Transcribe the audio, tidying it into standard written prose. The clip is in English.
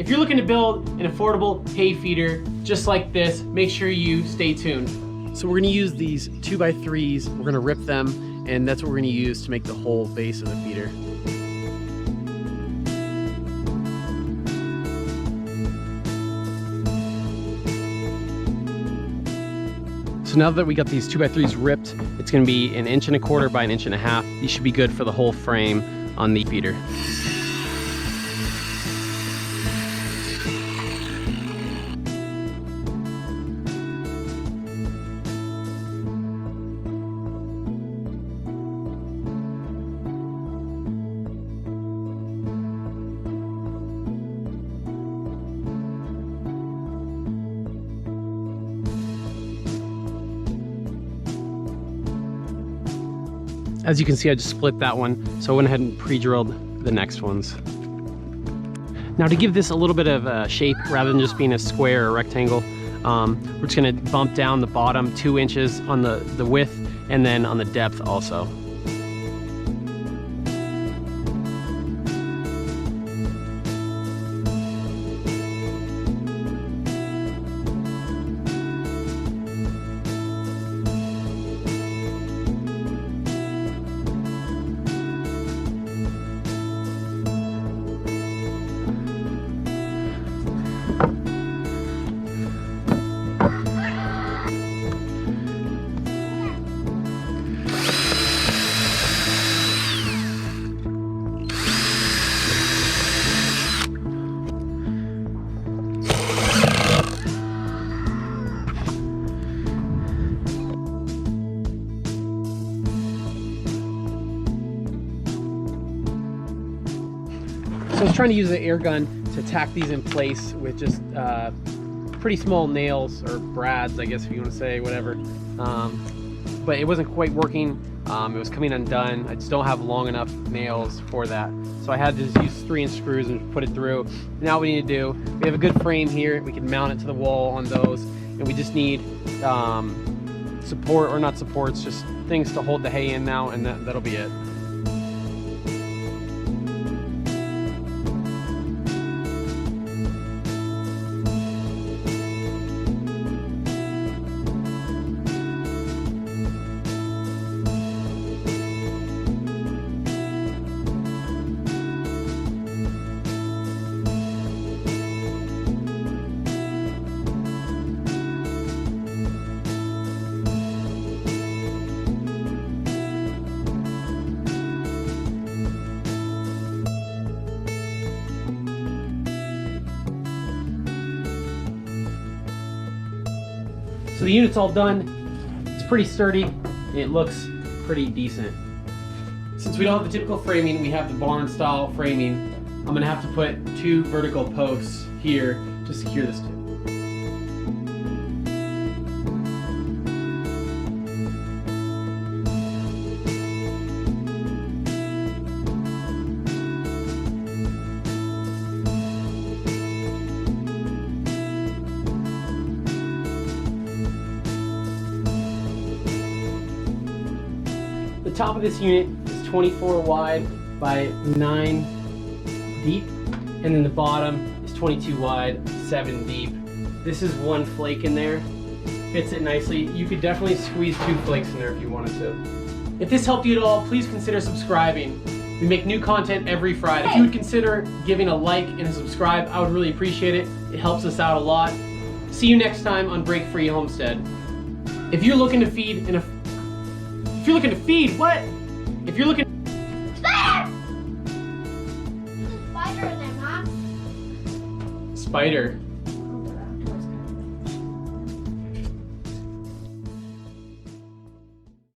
If you're looking to build an affordable hay feeder just like this, make sure you stay tuned. So we're gonna use these 2x3s, we're gonna rip them, and that's what we're gonna use to make the whole base of the feeder. So now that we got these 2x3s ripped, it's gonna be 1.25 inches by 1.5 inches. These should be good for the whole frame on the feeder. As you can see, I just split that one, so I went ahead and pre-drilled the next ones. Now to give this a little bit of a shape, rather than just being a square or rectangle, we're just gonna bump down the bottom 2 inches on the width, and then on the depth also. So I was trying to use the air gun to tack these in place with just pretty small nails, or brads, I guess if you want to say, whatever. But it wasn't quite working. It was coming undone. I just don't have long enough nails for that. So I had to just use 3-inch screws and put it through. Now what we need to do, we have a good frame here. We can mount it to the wall on those. And we just need support, or not supports, just things to hold the hay in now, and that'll be it. So the unit's all done. It's pretty sturdy, and it looks pretty decent. Since we don't have the typical framing, we have the barn style framing. I'm gonna have to put 2 vertical posts here to secure this to. The top of this unit is 24 wide by 9 deep, and then the bottom is 22 wide, 7 deep. This is 1 flake in there, fits it nicely. You could definitely squeeze 2 flakes in there if you wanted to. If this helped you at all, please consider subscribing. We make new content every Friday. If you would consider giving a like and a subscribe, I would really appreciate it. It helps us out a lot. See you next time on Break Free Homestead. If you're looking to feed what? If you're looking... Spider! There's a spider in there, Mom. Spider.